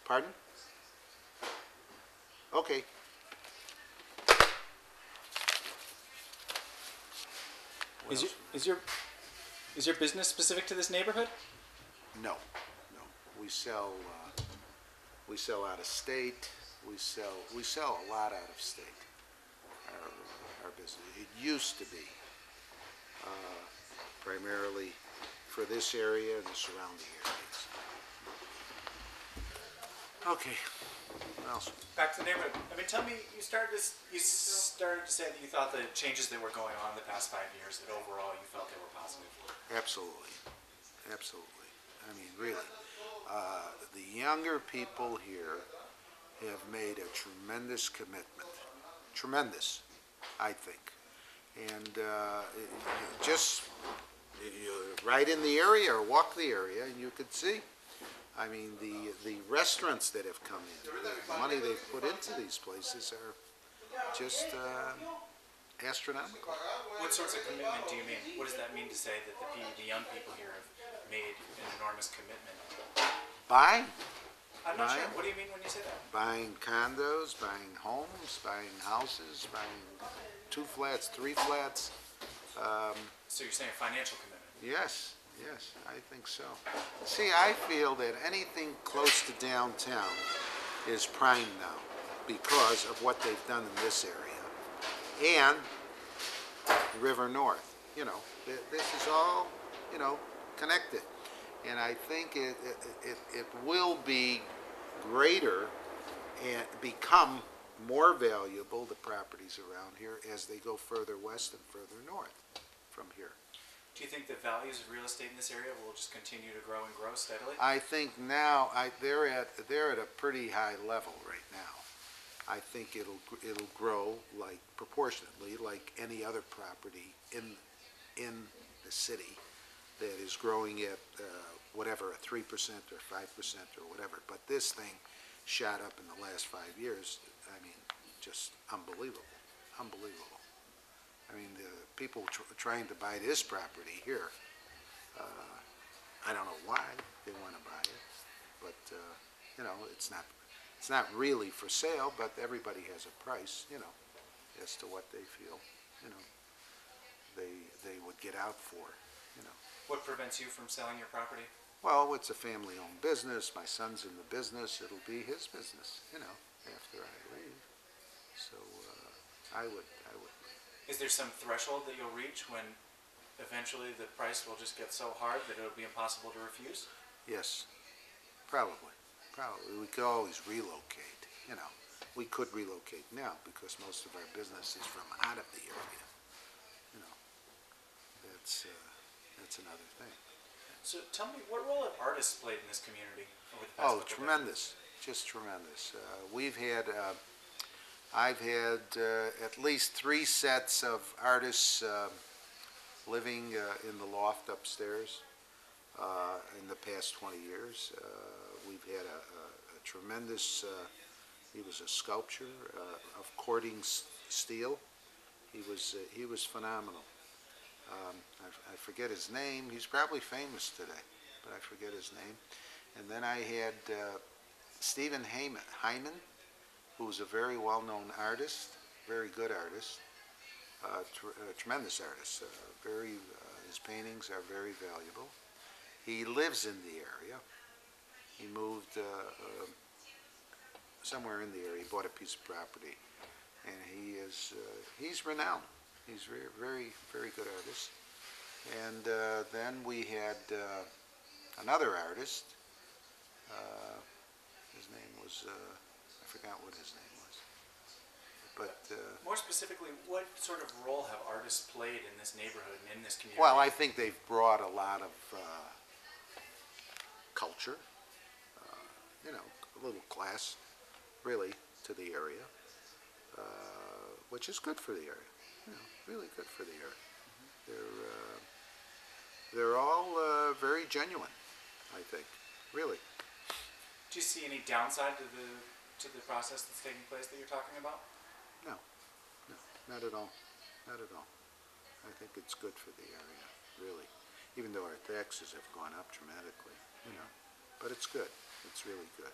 Pardon? Okay. What Is else? is your business specific to this neighborhood? No, no. We sell out of state. We sell a lot out of state. Our business. It used to be primarily for this area and the surrounding areas. Okay. What else? Back to the neighborhood. I mean, tell me, you started to say that you thought the changes that were going on in the past 5 years, that overall you felt they were positive. Absolutely. Absolutely. I mean, really. The younger people here have made a tremendous commitment. Tremendous, I think. And just right in the area or walk the area, and you could see. I mean, the restaurants that have come in, the money they've put into these places are just astronomical. What sorts of commitment do you mean? What does that mean to say that the young people here have made an enormous commitment? Buying. I'm not sure. What do you mean when you say that? Buying condos, buying homes, buying houses, buying 2 flats, 3 flats. So you're saying financial commitment? Yes, yes, I think so. See, I feel that anything close to downtown is prime now because of what they've done in this area and River North. You know, this is all, you know, connected. And I think it will be greater and become more valuable, the properties around here, as they go further west and further north from here. Do you think the values of real estate in this area will just continue to grow and grow steadily? I think now they're at a pretty high level right now. I think it'll grow like proportionately like any other property in the city that is growing at whatever, a 3% or 5% or whatever. But this thing shot up in the last 5 years. I mean, just unbelievable, unbelievable. I mean, the people trying to buy this property here, I don't know why they want to buy it, but you know, it's not really for sale. But everybody has a price, you know, as to what they feel, you know, they would get out for, you know. What prevents you from selling your property? Well, it's a family-owned business. My son's in the business. It'll be his business, you know, after I leave. So I would. Is there some threshold that you'll reach when eventually the price will just get so hard that it'll be impossible to refuse? Yes, probably. Probably. We could always relocate, you know. We could relocate now because most of our business is from out of the area, you know. That's another thing. So tell me, what role have artists played in this community over the past couple of tremendous. Just tremendous. I've had at least 3 sets of artists living in the loft upstairs in the past 20 years. We've had a tremendous, he was a sculptor of courting steel. He was phenomenal. I forget his name. He's probably famous today, but I forget his name. And then I had Stephen Hyman, who was a very well-known artist, very good artist, tremendous artist. His paintings are very valuable. He lives in the area. He moved somewhere in the area. He bought a piece of property, and he's renowned. He's very, very good artist. And then we had another artist. His name was, I forgot what his name was. But more specifically, what sort of role have artists played in this neighborhood and in this community? well, I think they've brought a lot of culture, you know, a little class, really, to the area, which is good for the area. You know, really good for the area. They're all very genuine, I think, really. Do you see any downside to the process that's taking place that you're talking about? No, not at all, not at all. I think it's good for the area, really. Even though our taxes have gone up dramatically, you know, but it's good. It's really good.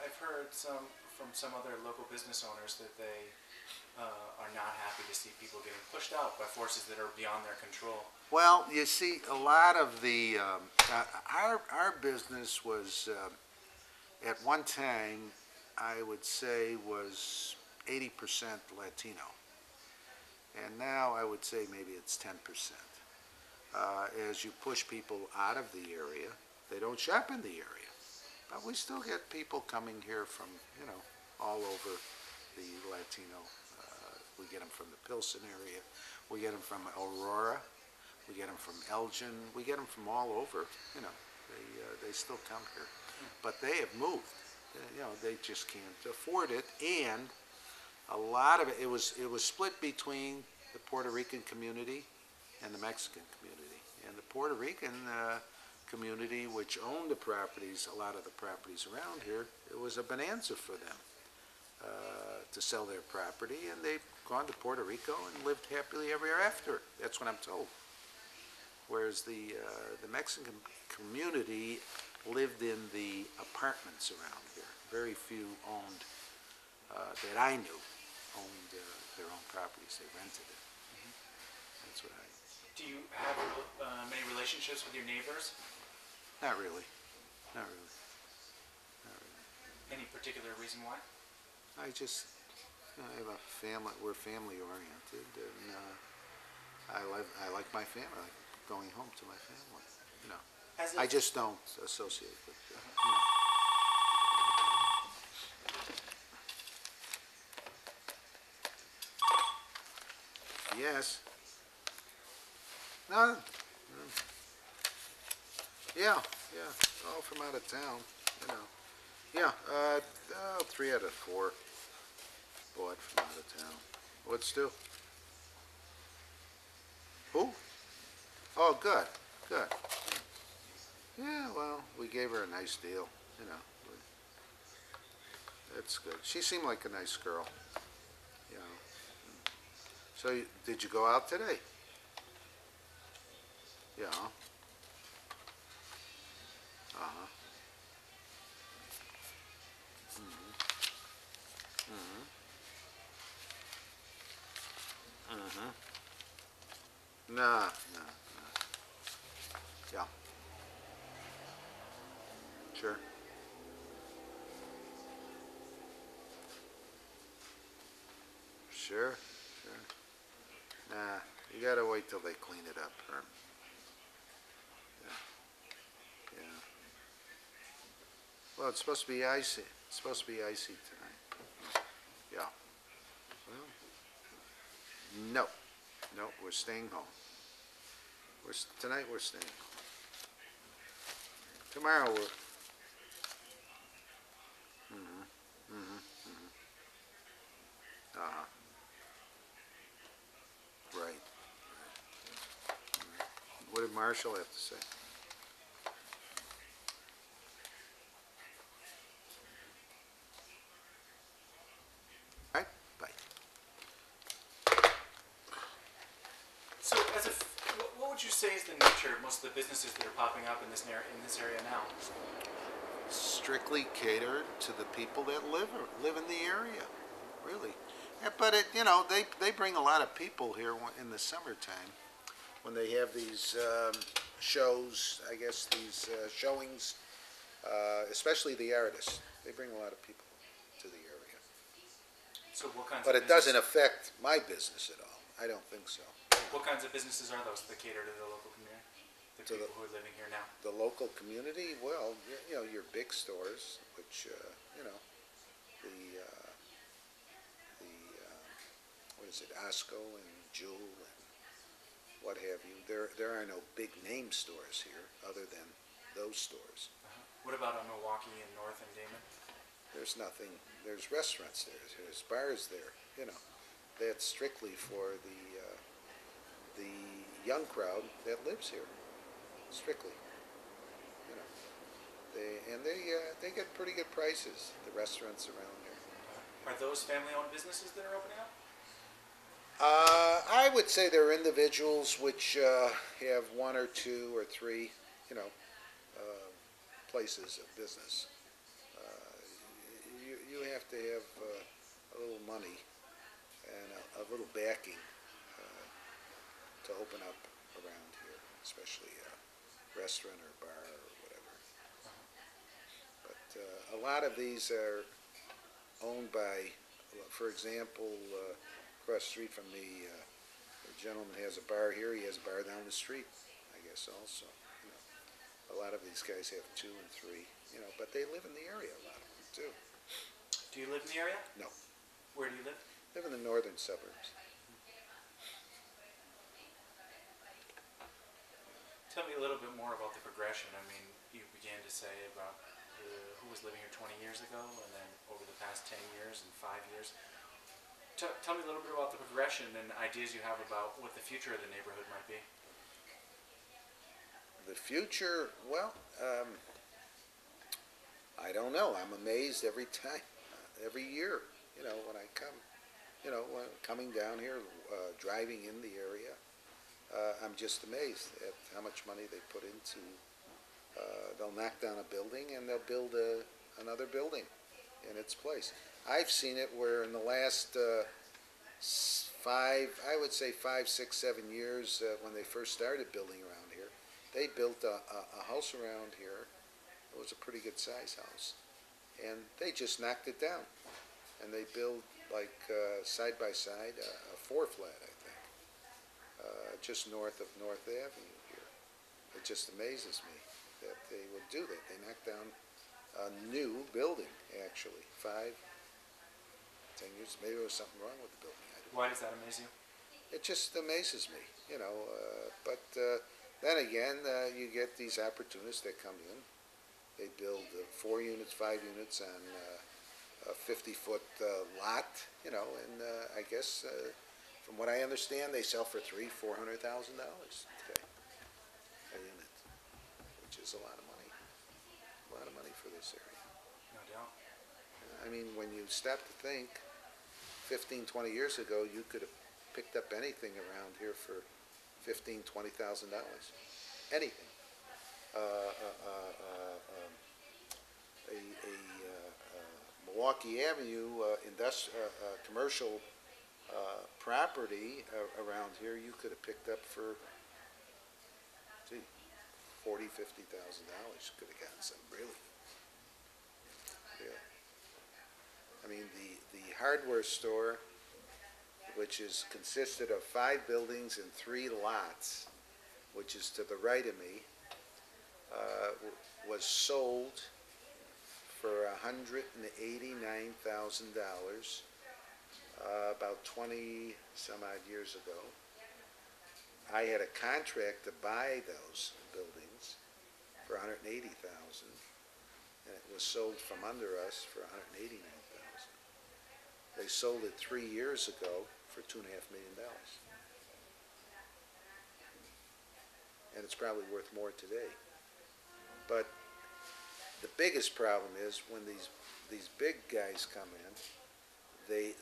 I've heard from some other local business owners that they are not happy to see people getting pushed out by forces that are beyond their control. Well, you see, a lot of the, our business was, at one time, I would say was 80% Latino. And now I would say maybe it's 10%. As you push people out of the area, they don't shop in the area. But we still get people coming here from, all over the Latino. We get them from the Pilsen area. We get them from Aurora. We get them from Elgin. We get them from all over. They still come here. But they have moved. They just can't afford it. And a lot of it was split between the Puerto Rican community and the Mexican community. And the Puerto Rican community, which owned the properties, a lot of the properties around here, it was a bonanza for them to sell their property, and they've gone to Puerto Rico and lived happily ever after. That's what I'm told. Whereas the Mexican community lived in the apartments around here. Very few owned, that I knew, owned their own properties. They rented it. That's what I. Do you have many relationships with your neighbors? Not really. Not really. Not really. Any particular reason why? I just, I have a family. We're family oriented, and I like my family. I like going home to my family. I just don't associate with. Yes. No. Yeah. All from out of town. Yeah. 3 out of 4 bought from out of town. What, Stu? Who? Oh, good. Yeah, well, we gave her a nice deal, That's good. She seemed like a nice girl, So, did you go out today? Yeah. Uh-huh. No. Yeah. Sure. Sure. Nah, you gotta wait till they clean it up, Herm. Yeah. Well, it's supposed to be icy. It's supposed to be icy tonight. Yeah. Well, no, we're staying home. Tonight we're staying home. Tomorrow we're. Uh-huh. Right. What did Marshall have to say? All right, bye. So, what would you say is the nature of most of the businesses that are popping up in this area now? Strictly catered to the people that live in the area, really. Yeah, but they bring a lot of people here in the summertime when they have these shows. I guess these showings, especially the artists. They bring a lot of people to the area. So what kinds? But of it doesn't affect my business at all. I don't think so. What kinds of businesses are those that cater to the local community? The people who are living here now. The local community, well, your big stores, which what is it, Osco and Jewel and what have you. There are no big name stores here other than those stores. What about on Milwaukee and North and Damon? There's nothing. There's restaurants there. There's bars there. That's strictly for the young crowd that lives here. Strictly. They get pretty good prices. The restaurants around here. Are those family-owned businesses that are opening up? I would say there are individuals which have 1 or 2 or 3, places of business. you have to have a little money and a little backing to open up around here, especially a restaurant or bar or whatever. But a lot of these are owned by, for example, across the street from me, the gentleman has a bar here, he has a bar down the street, I guess also. You know, a lot of these guys have 2 and 3, you know, but they live in the area, a lot of them too. Do you live in the area? No, Where do you live? live in the northern suburbs. Tell me a little bit more about the progression. I mean, you began to say about who was living here 20 years ago, and then over the past 10 years and 5 years. Tell me a little bit about the progression and ideas you have about what the future of the neighborhood might be. The future, well, I don't know. I'm amazed every time, every year, you know, when I come, you know, when coming down here, driving in the area, I'm just amazed at how much money they put into, they'll knock down a building and they'll build another building in its place. I've seen it where in the last I would say 5, 6, 7 years, when they first started building around here, they built a house around here. It was a pretty good size house. And they just knocked it down. And they built like side by side a 4-flat, I think, just north of North Avenue here. It just amazes me that they would do that. They knocked down a new building, actually, 5, 10 years. Maybe there was something wrong with the building. Why does that amaze you? It just amazes me, you know. But then again, you get these opportunists that come in. They build 4 units, 5 units on a 50-foot lot, you know, and I guess from what I understand, they sell for $300,000, $400,000 today a unit, which is a lot of money. A lot of money for this area. No doubt. I mean, when you stop to think, 15, 20 years ago, you could have picked up anything around here for $15,000, $20,000. Anything. Milwaukee Avenue commercial property around here, you could have picked up for, gee, $40,000, $50,000. Could have gotten some really. Yeah. I mean, the hardware store, which is consisted of 5 buildings and 3 lots, which is to the right of me, was sold for $189,000 about 20 some odd years ago. I had a contract to buy those buildings for $180,000, and it was sold from under us for $189,000. They sold it 3 years ago for $2.5 million. And it's probably worth more today. But the biggest problem is when these big guys come in,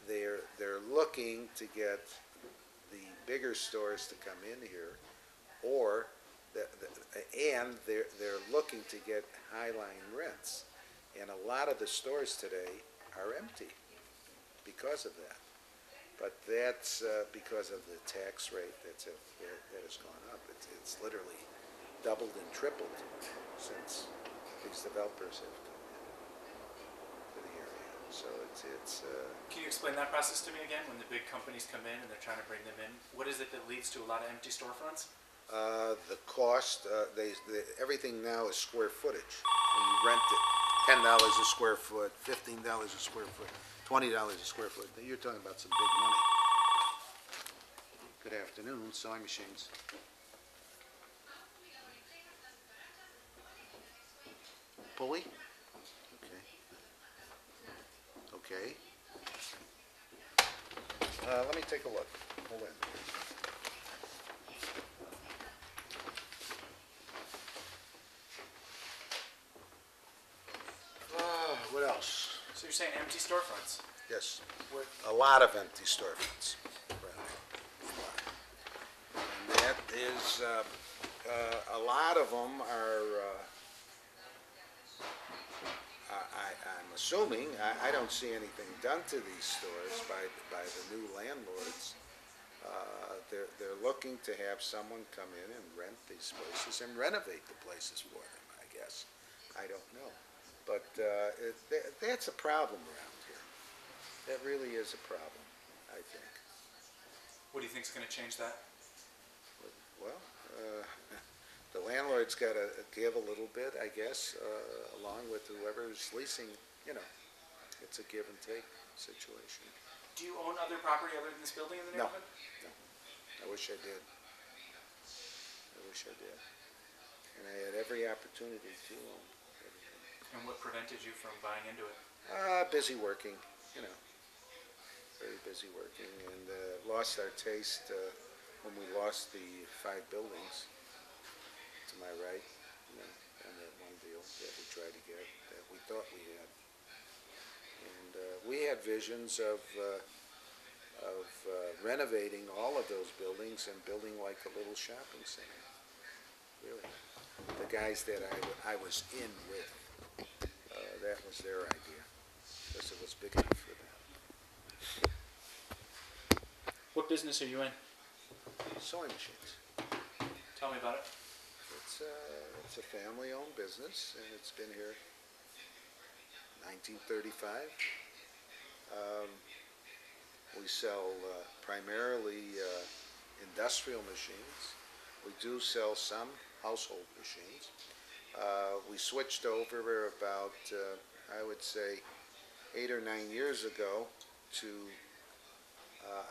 they're looking to get the bigger stores to come in here, or and they're looking to get high-line rents. And a lot of the stores today are empty because of that. But that's because of the tax rate that has gone up. It's literally doubled and tripled since these developers have come into the area. So it's. Can you explain that process to me again? When the big companies come in and they're trying to bring them in, what is it that leads to a lot of empty storefronts? The cost, everything now is square footage. When you rent it, $10 a square foot, $15 a square foot, $20 a square foot. You're talking about some big money. Good afternoon, sewing machines. Pulley? Okay. Let me take a look. Hold on. What else? So you're saying empty storefronts? Yes. What? A lot of empty storefronts. And that is, a lot of them are, I'm assuming, I don't see anything done to these stores by the new landlords. They're looking to have someone come in and rent these places and renovate the places for them, I guess. I don't know. But that's a problem around here. That really is a problem, I think. What do you think is going to change that? Well, the landlord's got to give a little bit, I guess, along with whoever's leasing, you know. It's a give and take situation. Do you own other property other than this building in the No. neighborhood? No, I wish I did. I wish I did. And I had every opportunity to own everything. And what prevented you from buying into it? Busy working, you know, very busy working, and lost our taste when we lost the 5 buildings to my right, you know, on that one deal that we tried to get, that we thought we had. And we had visions of renovating all of those buildings and building like a little shopping center, really. The guys that I was in with, that was their idea, because it was big enough for them. What business are you in? Sewing machines. Tell me about it. It's a family-owned business, and it's been here 1935. We sell primarily industrial machines. We do sell some household machines. We switched over about, I would say, 8 or 9 years ago to,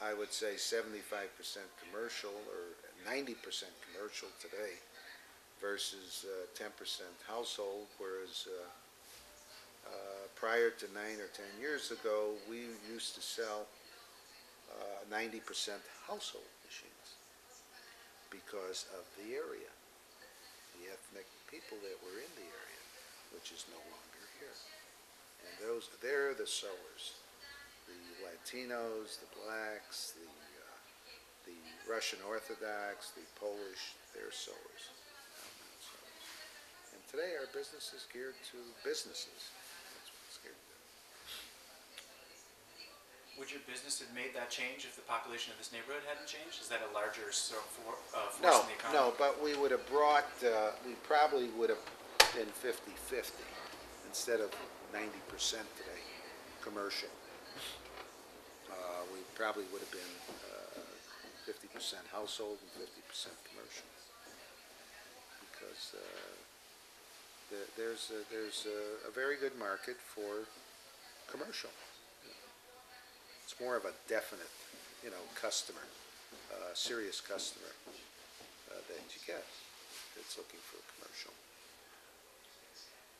I would say, 75% commercial or 90% commercial today versus 10% household, whereas prior to 9 or 10 years ago, we used to sell 90% household machines because of the area, the ethnic people that were in the area, which is no longer here. And they're the sewers, the Latinos, the blacks, the Russian Orthodox, the Polish, they're sewers. And today our business is geared to businesses. That's what it's geared to. Would your business have made that change if the population of this neighborhood hadn't changed? Is that a larger force No, in the economy? no, but we would have brought, we probably would have been 50-50 instead of 90% today, commercial. We probably would have been 50% household and 50% commercial. Because there's a very good market for commercial. It's more of a definite, you know, customer, serious customer that you get that's looking for commercial.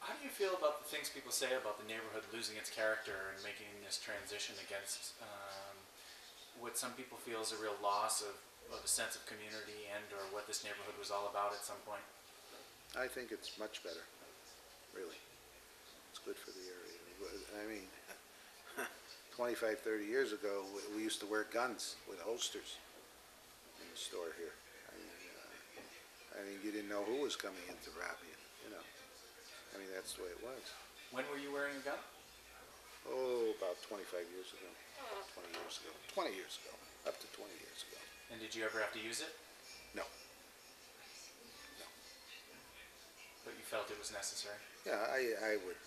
How do you feel about the things people say about the neighborhood losing its character and making this transition against what some people feel is a real loss of a sense of community and or what this neighborhood was all about at some point? I think it's much better, really. It's good for the area. I mean, 25, 30 years ago, we used to wear guns with holsters in the store here. I mean, you didn't know who was coming in to rob you, you know. I mean, that's the way it was. When were you wearing a gun? Oh, about 25 years ago, 20 years ago, 20 years ago, up to 20 years ago. And did you ever have to use it? No. But you felt it was necessary? Yeah, I would,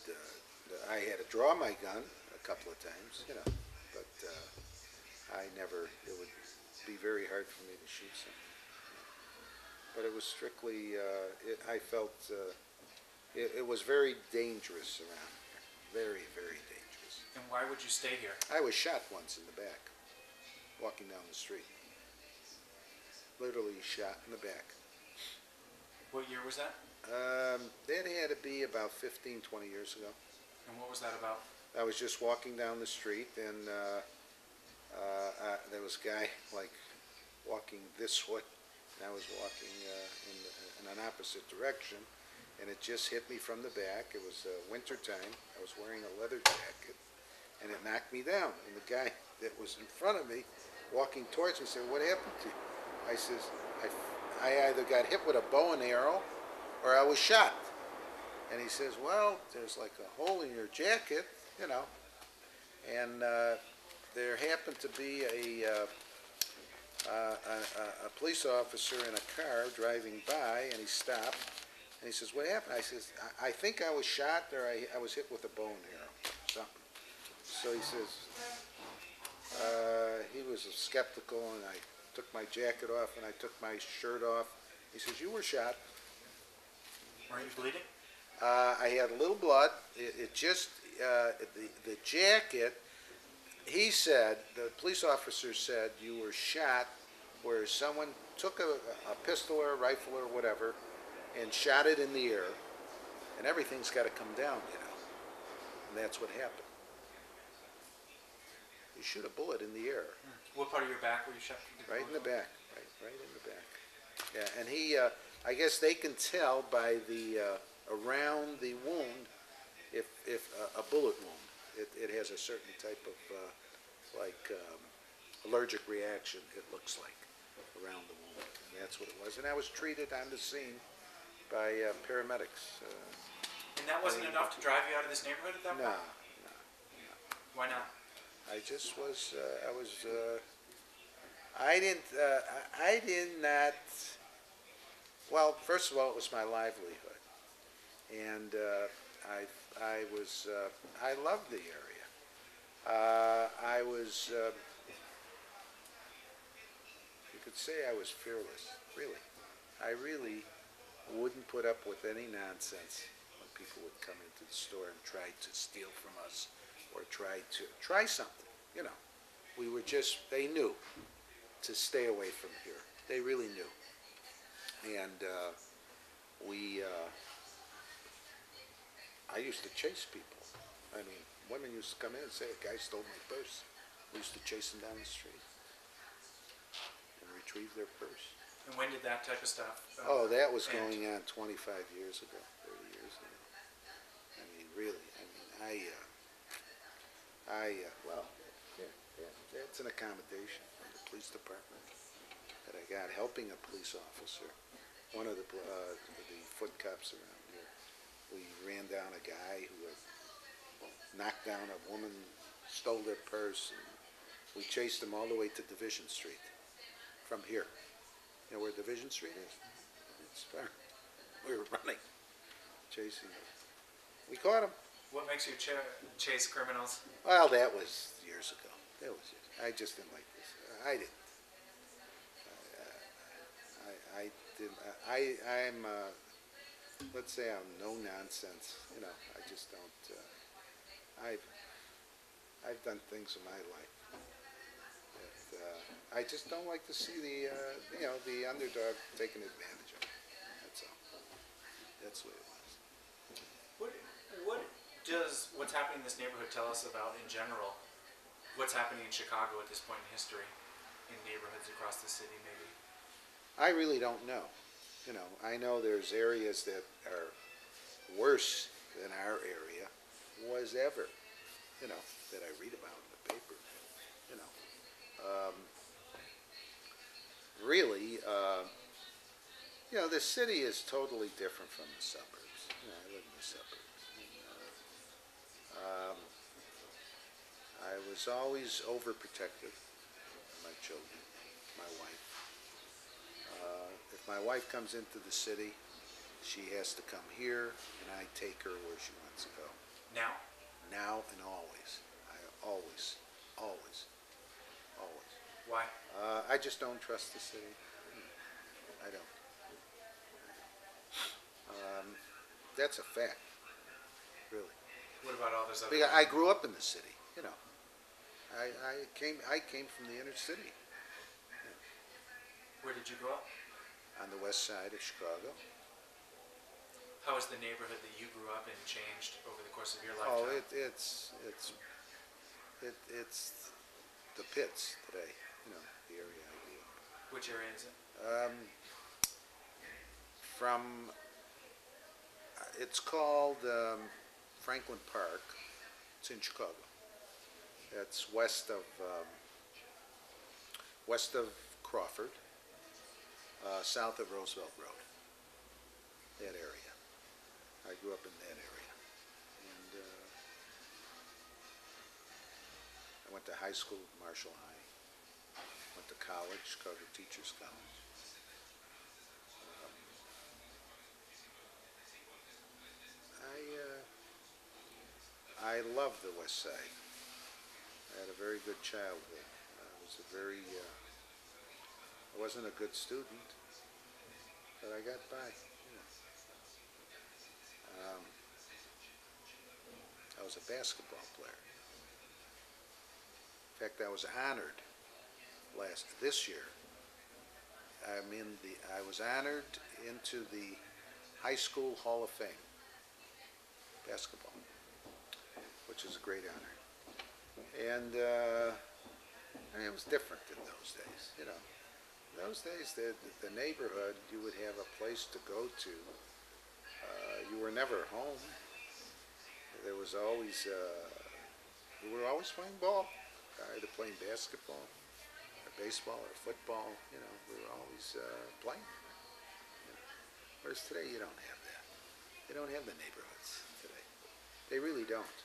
I had to draw my gun a couple of times, you know, but I never, it would be very hard for me to shoot something. But it was strictly, I felt it was very dangerous around here, very, very dangerous. And why would you stay here? I was shot once in the back, walking down the street. Literally shot in the back. What year was that? That had to be about 15, 20 years ago. And what was that about? I was just walking down the street, and there was a guy, like, walking this way, and I was walking in an opposite direction, and it just hit me from the back. It was winter time. I was wearing a leather jacket, and it knocked me down. And the guy that was in front of me, walking towards me, said, "What happened to you?" I says, I either got hit with a bow and arrow, or I was shot. And he says, well, there's like a hole in your jacket, you know, and there happened to be a police officer in a car driving by, and he stopped, and he says, what happened? I says, I think I was shot, or I was hit with a bow and arrow, something. So he says, he was skeptical, and I took my jacket off, and I took my shirt off. He says, you were shot. Were you bleeding? I had a little blood. It just, the jacket, he said, the police officer said you were shot where someone took a pistol or a rifle or whatever and shot it in the air, and everything's got to come down, you know. And that's what happened. You shoot a bullet in the air. What part of your back were you shot? Right in the back. Right in the back. Yeah, and he, I guess they can tell by the, around the wound, if a bullet wound, it has a certain type of, allergic reaction, it looks like, around the wound. And that's what it was. And I was treated on the scene by paramedics. And that wasn't enough to drive you out of this neighborhood at that No, point? Why not? I just was, I did not, well, first of all, it was my livelihood. And I loved the area. I was, you could say I was fearless, really. I really wouldn't put up with any nonsense when people would come into the store and try to steal from us or try something, you know. We were just, they knew to stay away from here. They really knew. And I used to chase people. I mean, women used to come in and say, a guy stole my purse. We used to chase them down the street and retrieve their purse. And when did that type of stuff Oh, that was end? going on 25 years ago, 30 years ago. I mean, really, well, yeah, it's an accommodation from the police department that I got helping a police officer, one of the foot cops around here. We ran down a guy who had knocked down a woman, stole their purse, and we chased him all the way to Division Street from here. You know where Division Street is? It's far. We were running, chasing him. We caught him. What makes you chase criminals? Well, that was years ago. I just didn't like this. I didn't. I'm, let's say I'm no nonsense. You know, I just don't, I've done things in my life that I just don't like to see the, the underdog taken advantage of. That's all. That's what it was. What does what's happening in this neighborhood tell us about, in general, what's happening in Chicago at this point in history, in neighborhoods across the city, maybe? I really don't know. You know, I know there's areas that are worse than our area was ever, you know, that I read about in the paper, you know. Really, you know, the city is totally different from the suburbs. You know, I live in the suburbs. And, I was always overprotective of my children, my wife. If my wife comes into the city, she has to come here, and I take her where she wants to go. Now? Now and always. Always. Why? I just don't trust the city. I don't. That's a fact, really. What about all those other? Because I grew up in the city, you know. I came from the inner city. Where did you grow up? On the west side of Chicago. How has the neighborhood that you grew up in changed over the course of your Oh, lifetime? it's the pits today. You know, the area I grew up. Which area is it? It's called Franklin Park. It's in Chicago. It's west of Crawford, south of Roosevelt Road. That area. I grew up in that area. And I went to high school at Marshall High. Went to college, Carter Teachers College. I loved the West Side. I had a very good childhood. I wasn't a good student, but I got by. I was a basketball player. In fact, I was honored this year. I was honored into the High School Hall of Fame, basketball, which is a great honor. And it was different in those days, you know. In those days, the neighborhood, you would have a place to go to. You were never home. There was always, we were always playing ball, either playing basketball, or baseball, or football. You know, we were always playing. You know. Whereas today, you don't have that. They don't have the neighborhoods today. They really don't.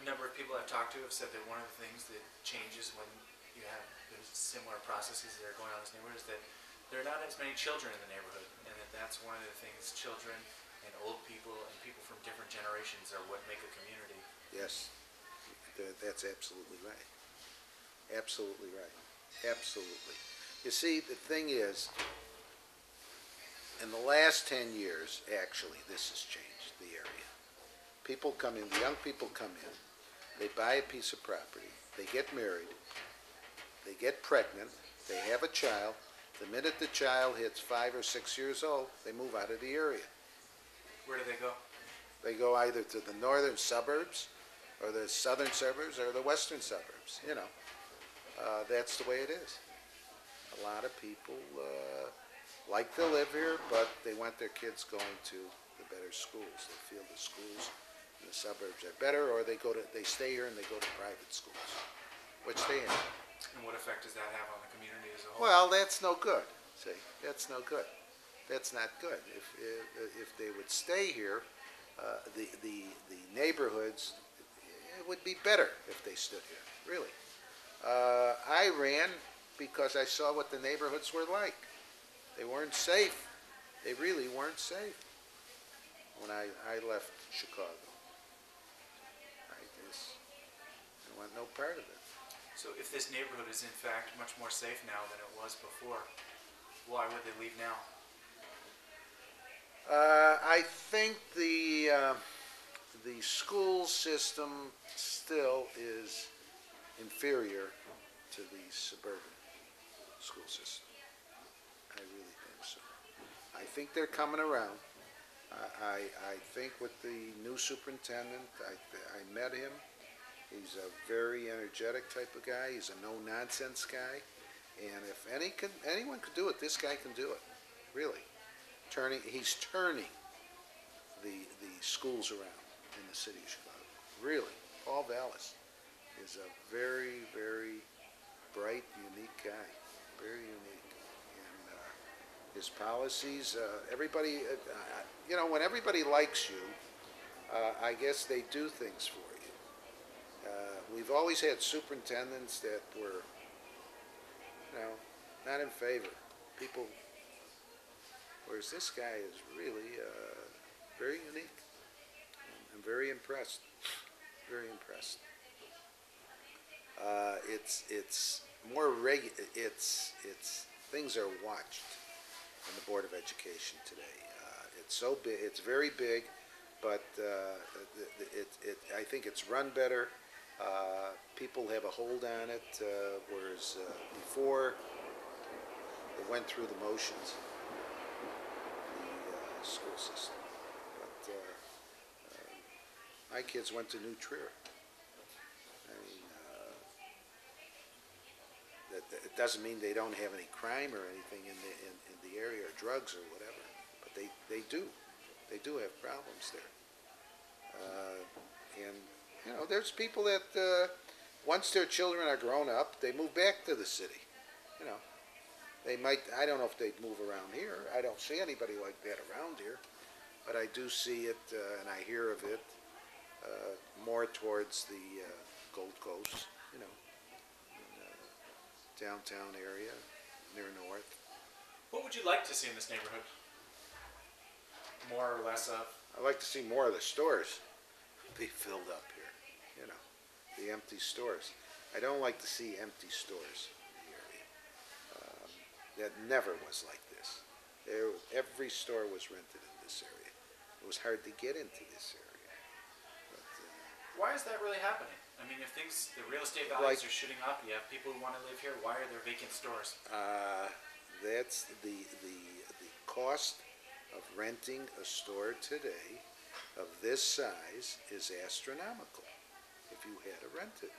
A number of people I've talked to have said that one of the things that changes when you have those similar processes that are going on in this neighborhood is that there are not as many children in the neighborhood, and that's one of the things. Children and old people and people from different generations are what make a community. Yes, that's absolutely right. Absolutely right. Absolutely. You see, the thing is, in the last 10 years, actually, this has changed the area. People come in, the young people come in, they buy a piece of property, they get married, they get pregnant, they have a child. The minute the child hits 5 or 6 years old, they move out of the area. Where do they go? They go either to the northern suburbs, or the southern suburbs, or the western suburbs, you know. That's the way it is. A lot of people like to live here, but they want their kids going to the better schools. They feel the schools in the suburbs are better, or they stay here and they go to private schools, which they have. And what effect does that have on the community as a whole? Well, that's no good. See, that's no good. That's not good. If they would stay here, the neighborhoods, it would be better if they stood here. Really, I ran because I saw what the neighborhoods were like. They weren't safe. They really weren't safe when I left Chicago. I want no part of it. So if this neighborhood is in fact much more safe now than it was before, why would they leave now? I think the school system still is inferior to the suburban school system. I really think so. I think they're coming around. I think with the new superintendent, I met him. He's a very energetic type of guy. He's a no-nonsense guy. And if anyone could do it, this guy can do it, really. He's turning the schools around in the city of Chicago. Really, Paul Vallis is a very, very bright, unique guy. Very unique. And his policies, everybody, you know, when everybody likes you, I guess they do things for you. We've always had superintendents that were, you know, not in favor. People, whereas this guy is really very unique. I'm very impressed. Very impressed. It's more it's things are watched in the Board of Education today. It's so big. It's very big, but I think it's run better. People have a hold on it, whereas before it went through the motions, the school system. But my kids went to New Trier. I mean, it doesn't mean they don't have any crime or anything in the area, or drugs or whatever, but they do have problems there. And you know, there's people that once their children are grown up, they move back to the city. You know, they might. I don't know if they'd move around here. I don't see anybody like that around here. but I do see it, and I hear of it, more towards the Gold Coast, you know, downtown area, near North. What would you like to see in this neighborhood? More or less of? I'd like to see more of the stores be filled up here, you know, the empty stores. I don't like to see empty stores in the area. That never was like this. Every store was rented in this area. It was hard to get into this area. But, Why is that really happening? I mean, if the real estate values are shooting up, you have people who want to live here, why are there vacant stores? that's the cost of renting a store today of this size is astronomical. If you had to rent it,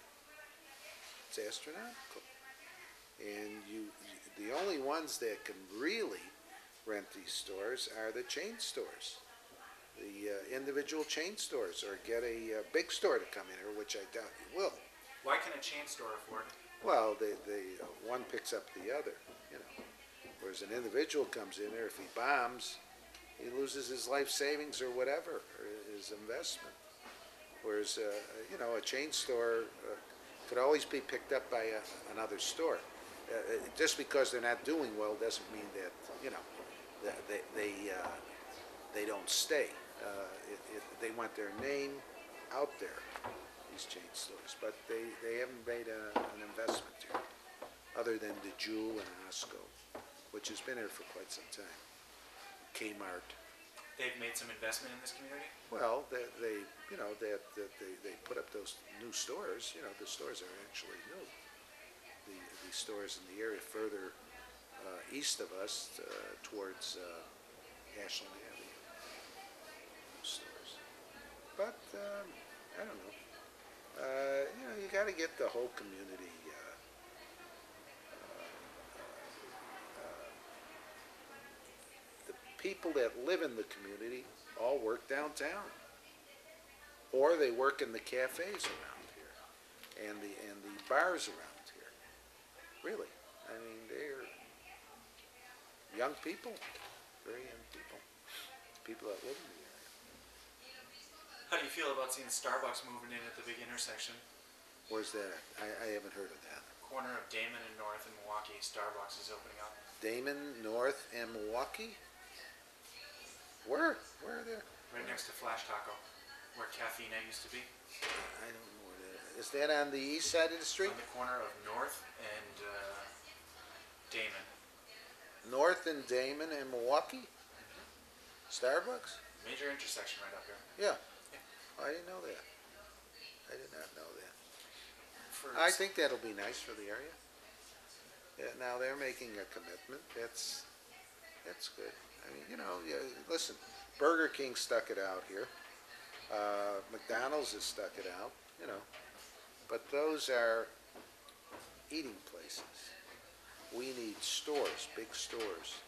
it's astronomical. And the only ones that can really rent these stores are the chain stores, the individual chain stores, or get a big store to come in here, which I doubt you will. Why can a chain store afford it? Well, one picks up the other, you know. Whereas an individual comes in there, if he bombs, he loses his life savings or whatever, or his investment. Whereas, you know, a chain store could always be picked up by another store. Just because they're not doing well doesn't mean that, you know, they don't stay. They want their name out there, these chain stores, but they haven't made an investment here, other than the Jewel and Osco, which has been here for quite some time. Kmart. They've made some investment in this community? Well, they you know, they put up those new stores. You know, the stores are actually new. The stores in the area further east of us towards Ashland Avenue. Those stores. But, I don't know. You know, you got to get the whole community the people that live in the community all work downtown, or they work in the cafes around here and the bars around here. Really, I mean, they're young people, very young people that live in the area. How do you feel about seeing Starbucks moving in at the big intersection? Where's that? I haven't heard of that. Corner of Damon and North in Milwaukee, Starbucks is opening up. Damon, North, and Milwaukee? Where? Where are they? Right next to Flash Taco, where Caffeine used to be. I don't know where that is. Is that on the east side of the street? On the corner of North and Damon. North and Damon and Milwaukee? Starbucks? Major intersection right up here. Yeah. I didn't know that. I did not know that. For I think that'll be nice for the area. Yeah, now they're making a commitment. That's good. I mean, you know, yeah, listen, Burger King stuck it out here. McDonald's has stuck it out, you know. But those are eating places. We need stores, big stores,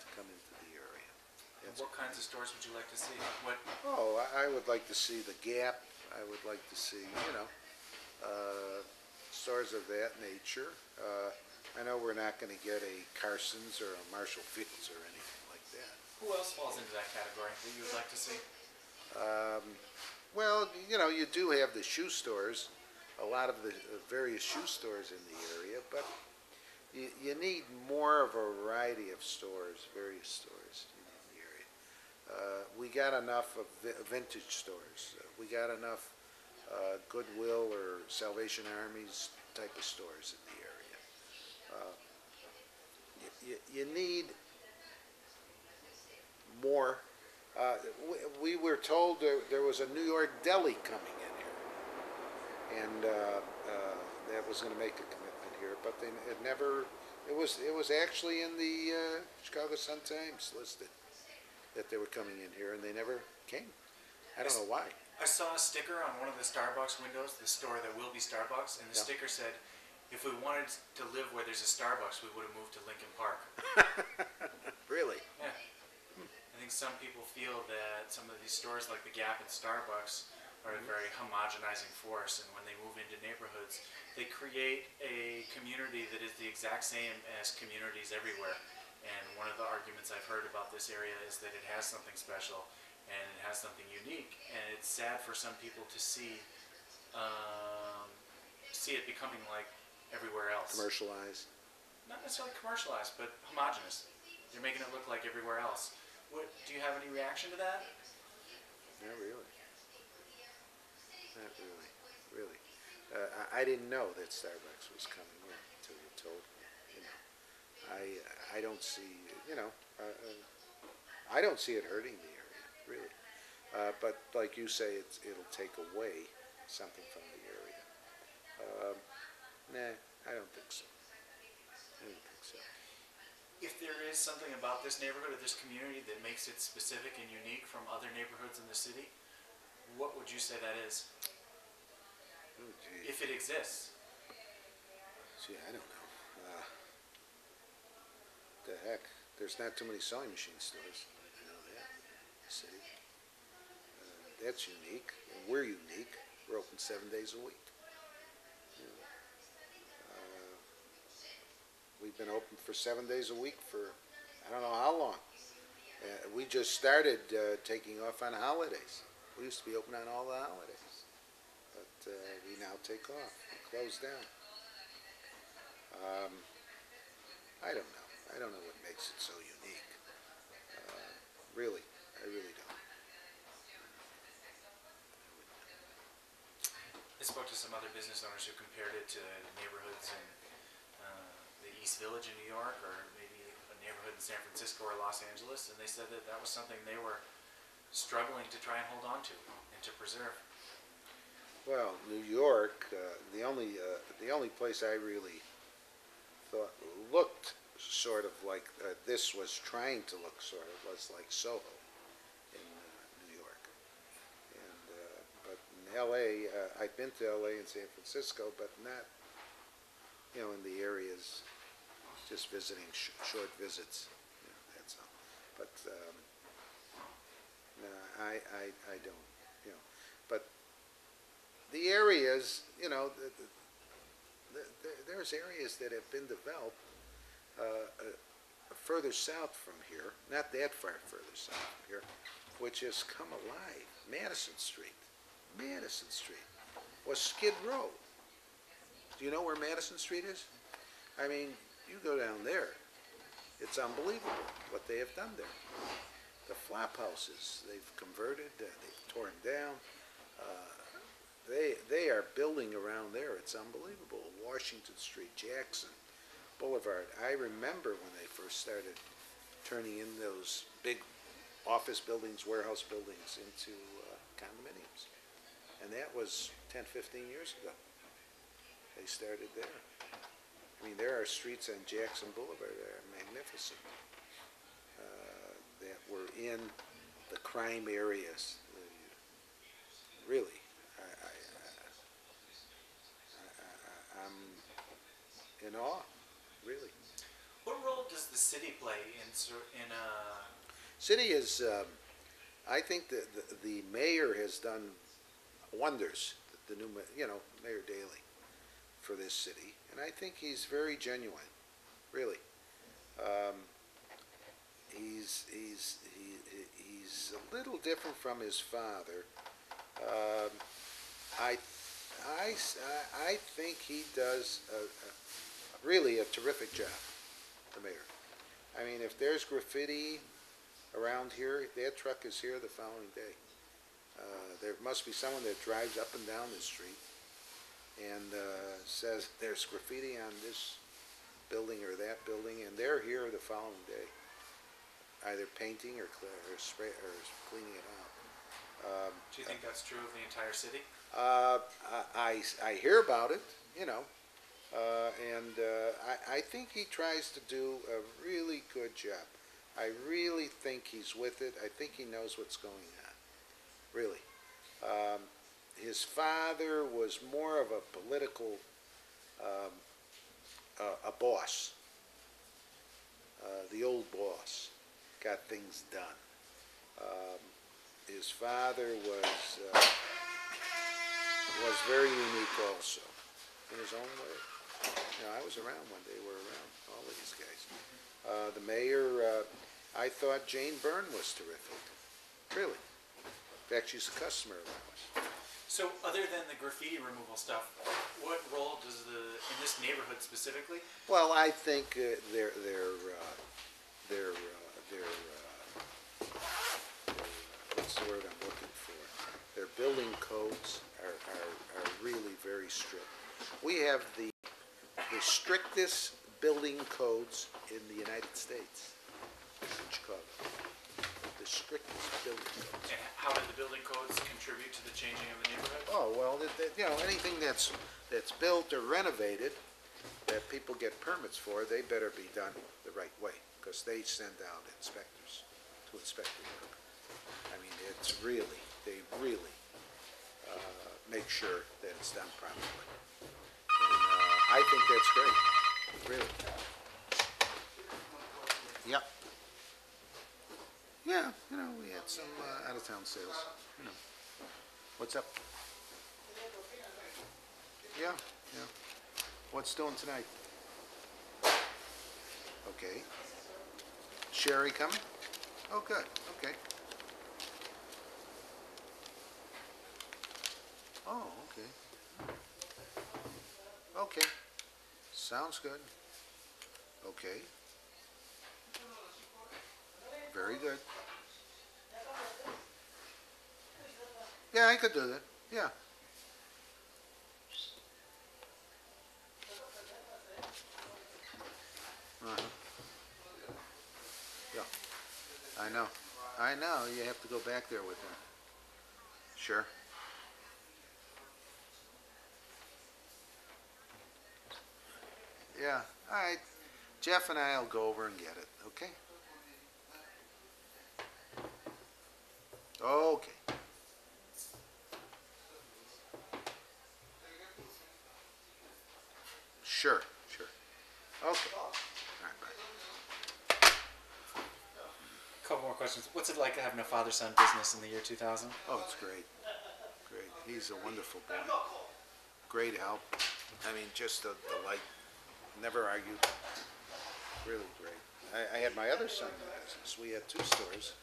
to come into the area. what kinds of stores would you like to see? What? Oh, I would like to see the Gap. I would like to see, you know, stores of that nature. I know we're not going to get a Carson's or a Marshall Fields or anything like that. Who else falls into that category that you would like to see? Well, you know, you do have the shoe stores, a lot of the various shoe stores in the area, but you need more of a variety of stores, various stores in the area. We got enough of vintage stores. We got enough Goodwill or Salvation Army's type of stores in the area. You need more. We were told there was a New York deli coming in here, and that was going to make a commitment here, but it never. It was actually in the Chicago Sun-Times listed that they were coming in here, and they never came. I don't know why. I saw a sticker on one of the Starbucks windows, the store that will be Starbucks, and the sticker said, "If we wanted to live where there's a Starbucks, we would have moved to Lincoln Park." Really? Yeah. I think some people feel that some of these stores like the Gap and Starbucks are a very homogenizing force, and when they move into neighborhoods, they create a community that is the exact same as communities everywhere. And one of the arguments I've heard about this area is that it has something special, and it has something unique. And it's sad for some people to see it becoming like everywhere else. Commercialized. Not necessarily commercialized, but homogenous. They're making it look like everywhere else. What, do you have any reaction to that? Not really. Not really. Really. I didn't know that Starbucks was coming in until you told me. You know, I don't see. You know, I don't see it hurting the area really. But like you say, it'll take away something from the area. Nah, I don't think so. I don't think so. If there is something about this neighborhood or this community that makes it specific and unique from other neighborhoods in the city, what would you say that is? Oh, gee. If it exists. Gee, I don't know. The heck? There's not too many sewing machine stores. I know that. In the city. That's unique. And we're unique. We're open 7 days a week. You know, we've been open for 7 days a week for I don't know how long. We just started taking off on holidays. We used to be open on all the holidays. But we now take off. We close down. I don't know. I don't know what makes it so unique. Really. I really don't. I spoke to some other business owners who compared it to neighborhoods in the East Village in New York, or maybe a neighborhood in San Francisco or Los Angeles, and they said that that was something they were struggling to try and hold on to and to preserve. Well, New York, the only place I really thought looked sort of like this was trying to look sort of was like Soho in New York, and but in L.A. I've been to L.A. and San Francisco, but not in the areas, just visiting short visits. That's all. But no, I don't. But the areas, there's areas that have been developed further south from here, not that far further south from here, which has come alive. Madison Street was Skid Row. Do you know where Madison Street is? I mean, you go down there, it's unbelievable what they have done there. The flop houses they've converted, they've torn down. They are building around there. It's unbelievable. Washington Street, Jackson Boulevard. I remember when they first started turning in those big office buildings, warehouse buildings into condominiums. And that was 10, 15 years ago. They started there. I mean, there are streets on Jackson Boulevard that are magnificent, that were in the crime areas. Really, I'm in awe, really. What role does the city play in City is, I think that the mayor has done wonders, the new, Mayor Daley, for this city, and I think he's very genuine, really. He's a little different from his father. I think he does really a terrific job, the mayor. I mean, if there's graffiti around here, that truck is here the following day. There must be someone that drives up and down the street and says there's graffiti on this building or that building, and they're here the following day, either painting or cleaning it out. Do you think that's true of the entire city? I hear about it, and I think he tries to do a really good job. I really think he's with it. I think he knows what's going on, really. His father was more of a political, a boss. The old boss got things done. His father was very unique also, in his own way. I was around when they were around, all of these guys. The mayor, I thought Jane Byrne was terrific, really. fact, she's a customer of ours. So other than the graffiti removal stuff, what role does in this neighborhood specifically? Well, I think what's the word I'm looking for? Their building codes are really very strict. We have the strictest building codes in the United States, in Chicago. The strictest building codes. And how do the building codes contribute to the changing of the neighborhood? Oh, well, anything that's built or renovated that people get permits for, they better be done the right way, because they send out inspectors to inspect the work. I mean, they really make sure that it's done properly. And I think that's great, really. Yep. Yeah, we had some out-of-town sales, What's up? Yeah. What's doing tonight? Okay. Sherry coming? Oh, good, okay. Oh, okay. Okay. Sounds good. Okay. Very good. Yeah, I could do that. Yeah. Yeah. I know. You have to go back there with them. Sure. Yeah. All right. Jeff and I will go over and get it. Okay. Okay. Sure. Okay. All right, bye. Couple more questions. What's it like having a father-son business in the year 2000? Oh, it's great. Great. He's a wonderful boy. Great help. I mean, just a delight. Never argued. Really great. I had my other son in the business. We had 2 stores.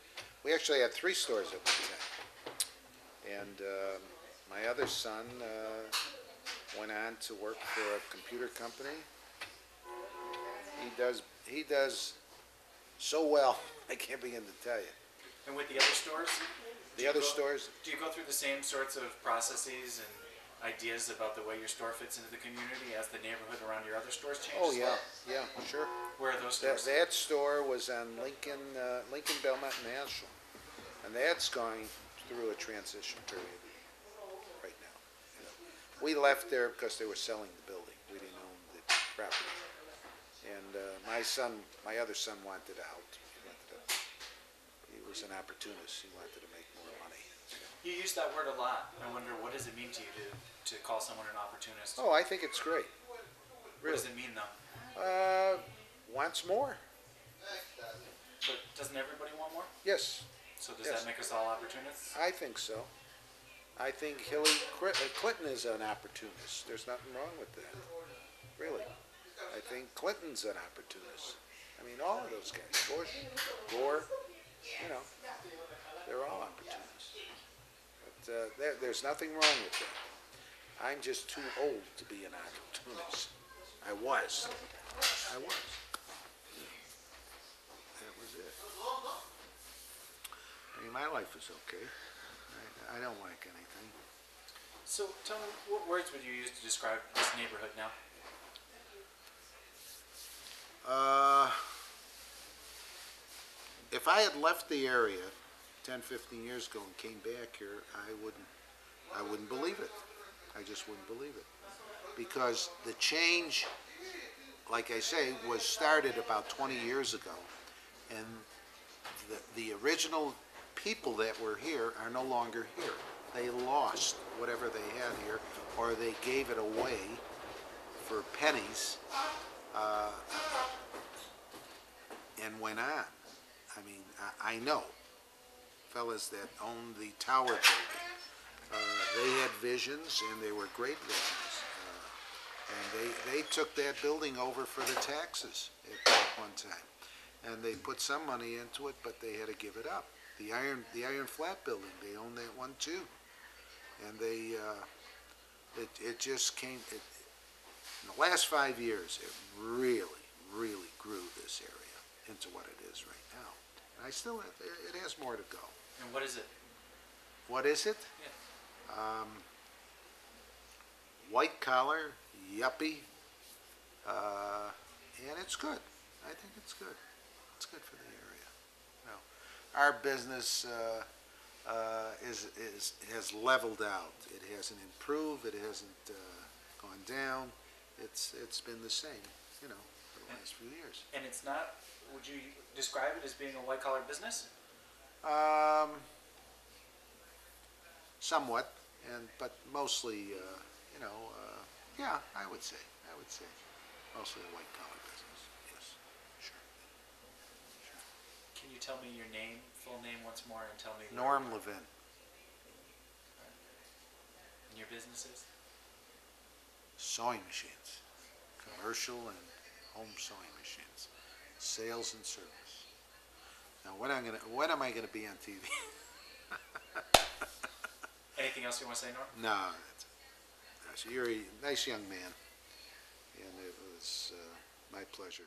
We actually had 3 stores at one time. And my other son went on to work for a computer company. He does so well, I can't begin to tell you. And with the other stores? The other stores? Do you go through the same sorts of processes and ideas about the way your store fits into the community as the neighborhood around your other stores changes? Oh, yeah, sure. Where are those stores? That store was on Lincoln, Belmont, and Nashville. And that's going through a transition period right now. We left there because they were selling the building. We didn't own the property. And my other son wanted out. He was an opportunist. He wanted to make more money. You use that word a lot. I wonder, what does it mean to you to call someone an opportunist? Oh, I think it's great. What does it mean, though? Wants more. But doesn't everybody want more? Yes. So does that make us all opportunists? I think so. I think Hillary Clinton is an opportunist. There's nothing wrong with that. Really. I think Clinton's an opportunist. I mean, all of those guys. Bush, Gore, they're all opportunists. But there's nothing wrong with that. I'm just too old to be an opportunist. I was. That was it. I mean, my life is okay. I don't like anything. So tell me, what words would you use to describe this neighborhood now? If I had left the area 10, 15 years ago and came back here, I wouldn't believe it. I just wouldn't believe it. Because the change, like I say, was started about 20 years ago. And the original people that were here are no longer here. They lost whatever they had here, or they gave it away for pennies and went on. I mean, I know fellas that owned the tower building. They had visions, and they were great visions. And they took that building over for the taxes at one time. And they put some money into it, but they had to give it up. the iron flat building, they own that one too. And it just came, in the last 5 years, it really, really grew this area into what it is right now. And it has more to go. And what is it? What is it? Yeah. White collar, yuppie, and it's good. I think it's good. It's good for the area. You know, our business has leveled out. It hasn't improved. It hasn't gone down. It's been the same, you know, for the last few years. And it's not, would you describe it as being a white collar business? Somewhat, but mostly, you know, yeah, I would say mostly a white collar business. Yes, sure. Can you tell me your name, full name once more, and tell me Norm Levin. and your businesses? Sewing machines, commercial and home sewing machines, sales and service. Now, when am I gonna be on TV? Anything else you want to say, Norm? No, that's it. You're a nice young man, and it was my pleasure.